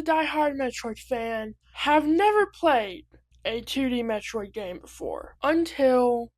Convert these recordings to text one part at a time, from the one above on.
diehard Metroid fan, have never played a 2D Metroid game before. Until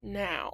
now.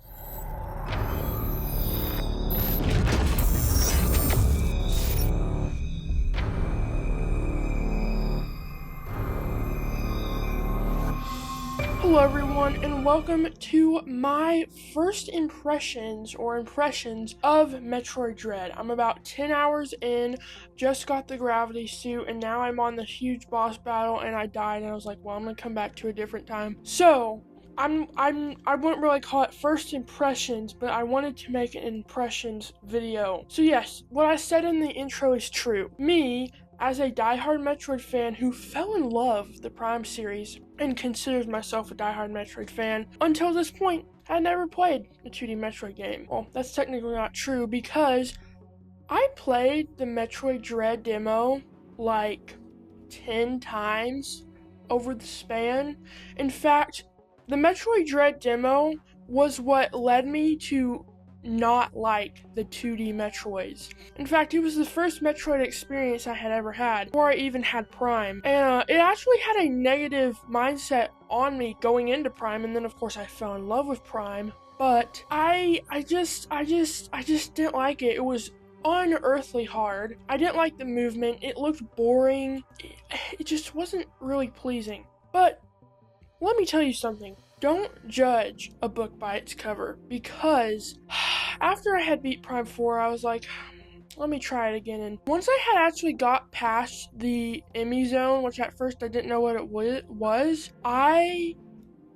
Hello everyone, and welcome to my first impressions of Metroid Dread. I'm about 10 hours in, just got the gravity suit, and now I'm on this huge boss battle, and I died, and I was like, well, I'm gonna come back to a different time. So, I wouldn't really call it first impressions, but I wanted to make an impressions video. So yes, what I said in the intro is true. Me, as a diehard Metroid fan who fell in love with the Prime series and considers myself a diehard Metroid fan, until this point, I never played a 2D Metroid game. Well, that's technically not true because I played the Metroid Dread demo like 10 times over the span. In fact, the Metroid Dread demo was what led me to not like the 2D Metroids. In fact, it was the first Metroid experience I had ever had before I even had Prime, and it actually had a negative mindset on me going into Prime, and then of course I fell in love with Prime, but I just didn't like it. It was unearthly hard. I didn't like the movement. It looked boring. It just wasn't really pleasing. But let me tell you something. Don't judge a book by its cover, because after I had beat Prime 4, I was like, let me try it again. And once I had actually got past the Emmy zone, which at first I didn't know what it was, I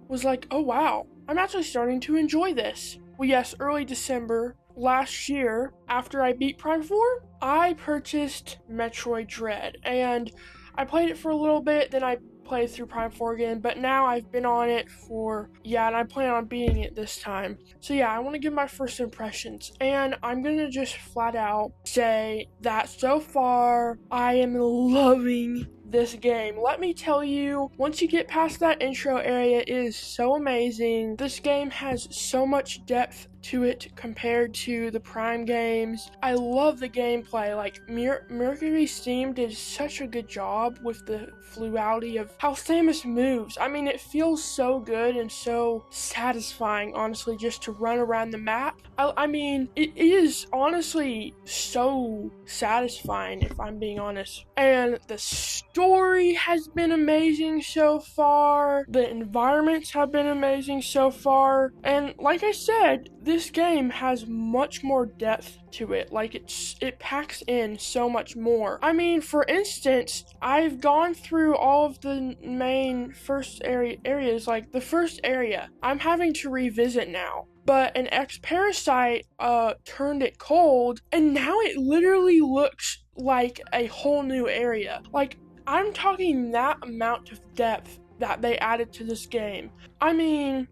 was like, oh wow, I'm actually starting to enjoy this. Well, yes, early December last year, after I beat Prime 4, I purchased Metroid Dread, and I played it for a little bit, then I played through Prime 4 again, but now I've been on it and I plan on beating it this time. So yeah, I want to give my first impressions, and I'm gonna just flat out say that so far, I am loving this game. Let me tell you, once you get past that intro area, it is so amazing. This game has so much depth to it compared to the Prime games. I love the gameplay. Like, Mercury Steam did such a good job with the fluidity of how Samus moves. I mean, it feels so good and so satisfying, honestly, just to run around the map. I mean, it is honestly so satisfying, if I'm being honest. And the story has been amazing so far. The environments have been amazing so far. And like I said, this game has much more depth to it. Like, it packs in so much more. I mean, for instance, I've gone through all of the main first areas. Like, the first area, I'm having to revisit now. But an ex-parasite turned it cold, and now it literally looks like a whole new area. Like, I'm talking that amount of depth that they added to this game. I mean,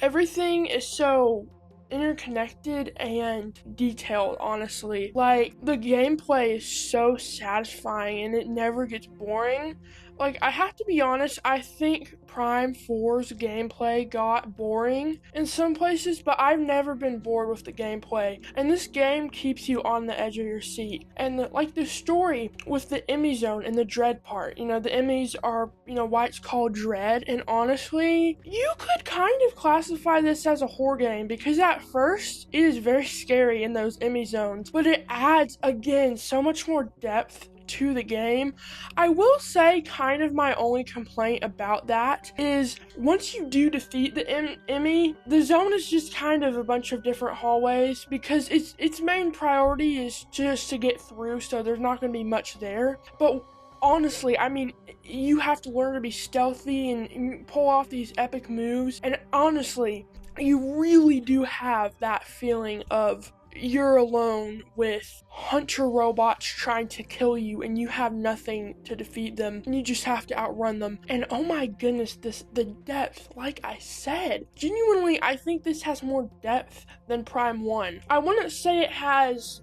everything is so interconnected and detailed, honestly. Like, the gameplay is so satisfying and it never gets boring. Like, I have to be honest, I think Prime 4's gameplay got boring in some places, but I've never been bored with the gameplay. And this game keeps you on the edge of your seat. And the story with the Emmy zone and the Dread part, you know, the Emmys are, you know, why it's called Dread. And honestly, you could kind of classify this as a horror game, because at first, it is very scary in those Emmy zones, but it adds, again, so much more depth to the game. I will say kind of my only complaint about that is once you do defeat the Emmy, the zone is just kind of a bunch of different hallways, because its main priority is just to get through, so there's not going to be much there. But honestly, I mean, you have to learn to be stealthy and pull off these epic moves, and honestly, you really do have that feeling of you're alone with hunter robots trying to kill you, and you have nothing to defeat them, and you just have to outrun them. And oh my goodness, the depth, like I said, genuinely, I think this has more depth than Prime 1. I wouldn't say it has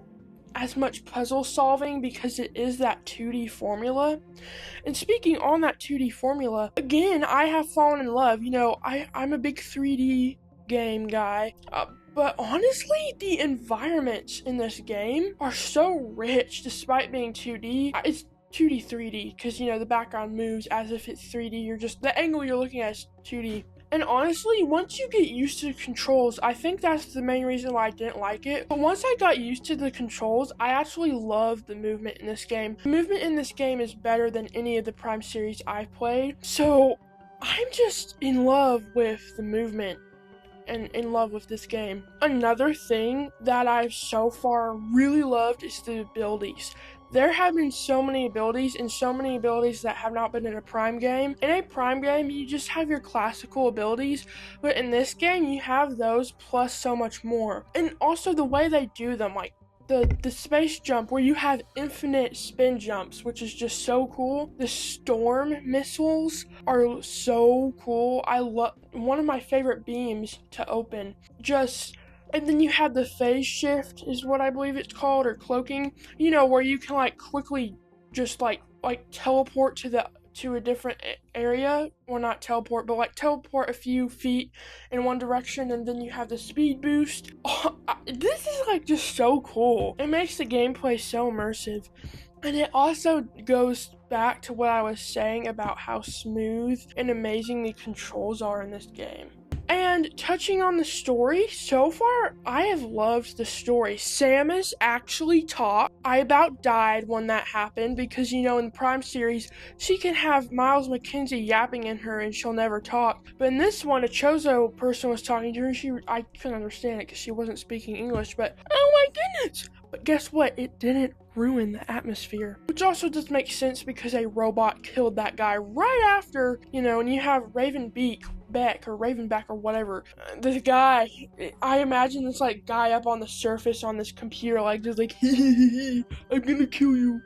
as much puzzle solving, because it is that 2D formula. And speaking on that 2D formula, again, I have fallen in love. You know, I'm a big 3D game guy, but honestly, the environments in this game are so rich despite being 2D. It's 2D 3D, because you know the background moves as if it's 3D. You're just, the angle you're looking at is 2D. And honestly, once you get used to the controls, I think that's the main reason why I didn't like it. But once I got used to the controls, I actually love the movement in this game. The movement in this game is better than any of the Prime series I've played. So I'm just in love with the movement and in love with this game. Another thing that I've so far really loved is the abilities. There have been so many abilities and so many abilities that have not been in a Prime game. In a Prime game, you just have your classical abilities, but in this game, you have those plus so much more. And also the way they do them, like the space jump where you have infinite spin jumps, which is just so cool. The storm missiles are so cool. I love, one of my favorite beams to open. And then you have the phase shift is what I believe it's called, or cloaking, you know, where you can like quickly just like teleport to a different area, or not teleport, but like teleport a few feet in one direction, and then you have the speed boost. This is like just so cool. It makes the gameplay so immersive. And it also goes back to what I was saying about how smooth and amazing the controls are in this game. And touching on the story, so far, I have loved the story. Samus actually talked. I about died when that happened because, you know, in the Prime series, she can have Miles McKenzie yapping in her and she'll never talk. But in this one, a Chozo person was talking to her. I couldn't understand it because she wasn't speaking English, but oh my goodness! But guess what? It didn't ruin the atmosphere. Which also does make sense because a robot killed that guy right after, you know, and you have Ravenback or whatever. This guy, I imagine this like guy up on the surface on this computer, like just like, I'm gonna kill you.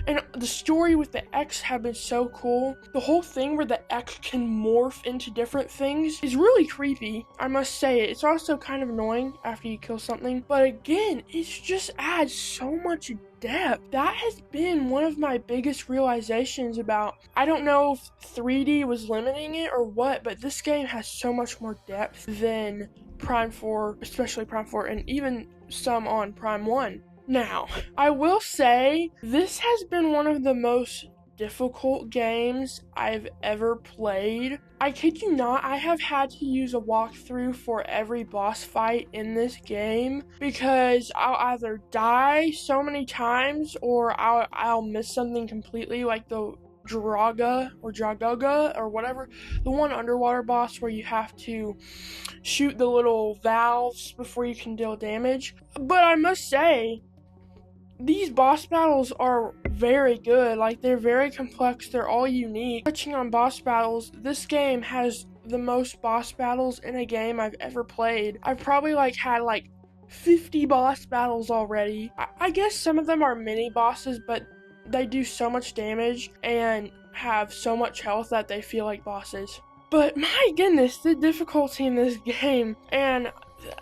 And the story with the X have been so cool. The whole thing where the X can morph into different things is really creepy, I must say. It's also kind of annoying after you kill something. But again, it just adds so much depth. That has been one of my biggest realizations about, I don't know if 3D was limiting it or what, but this game has so much more depth than Prime 4, especially Prime 4, and even some on Prime 1. Now, I will say, this has been one of the most difficult games I've ever played. I kid you not, I have had to use a walkthrough for every boss fight in this game because I'll either die so many times or I'll miss something completely, like the Dragoga or whatever, the one underwater boss where you have to shoot the little valves before you can deal damage. But I must say, these boss battles are very good. Like, they're very complex, they're all unique. Touching on boss battles, this game has the most boss battles in a game I've ever played. I've probably had 50 boss battles already. I guess some of them are mini bosses, but they do so much damage and have so much health that they feel like bosses. But my goodness, the difficulty in this game, and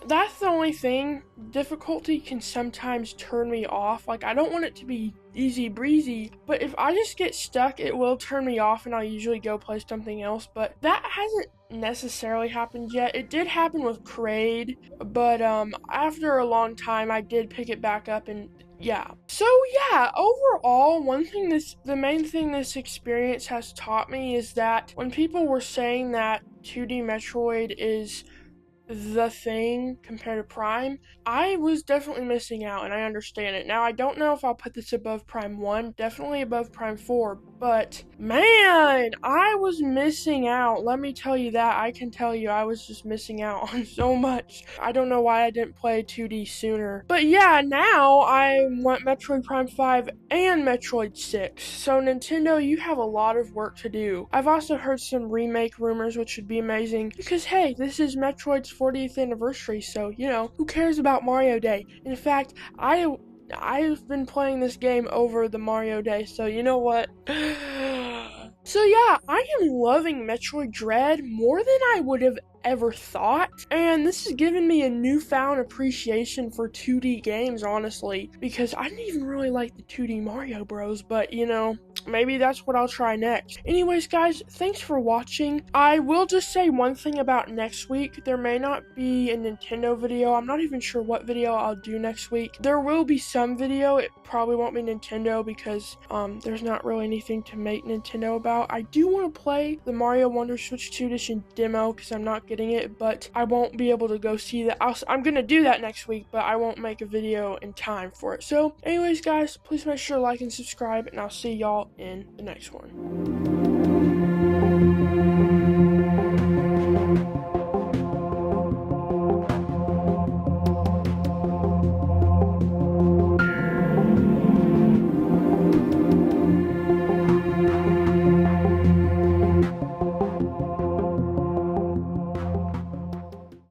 that's the only thing. Difficulty can sometimes turn me off. Like, I don't want it to be easy breezy, but if I just get stuck, it will turn me off and I'll usually go play something else. But that hasn't necessarily happened yet. It did happen with Kraid, but after a long time I did pick it back up, and yeah. So yeah, overall, the main thing this experience has taught me is that when people were saying that 2D Metroid is the thing compared to Prime, I was definitely missing out, and I understand it. Now, I don't know if I'll put this above Prime 1, definitely above Prime 4, but man, I was missing out. Let me tell you that. I can tell you I was just missing out on so much. I don't know why I didn't play 2D sooner. But yeah, now I want Metroid Prime 5 and Metroid 6. So Nintendo, you have a lot of work to do. I've also heard some remake rumors, which would be amazing, because hey, this is Metroid's 40th anniversary, so, you know, who cares about Mario Day? In fact, I've been playing this game over the Mario Day, so you know what? So yeah, I am loving Metroid Dread more than I would have ever thought, and this has given me a newfound appreciation for 2D games, honestly, because I didn't even really like the 2D Mario Bros, but you know, maybe that's what I'll try next. Anyways, guys, thanks for watching. I will just say one thing about next week. There may not be a Nintendo video. I'm not even sure what video I'll do next week. There will be some video. It probably won't be Nintendo because there's not really anything to make Nintendo about. I do want to play the Mario Wonder Switch 2 Edition demo because I'm not getting it, but I won't be able to go see that. I'm gonna do that next week, but I won't make a video in time for it. So anyways, guys, please make sure to like and subscribe, and I'll see y'all in the next one.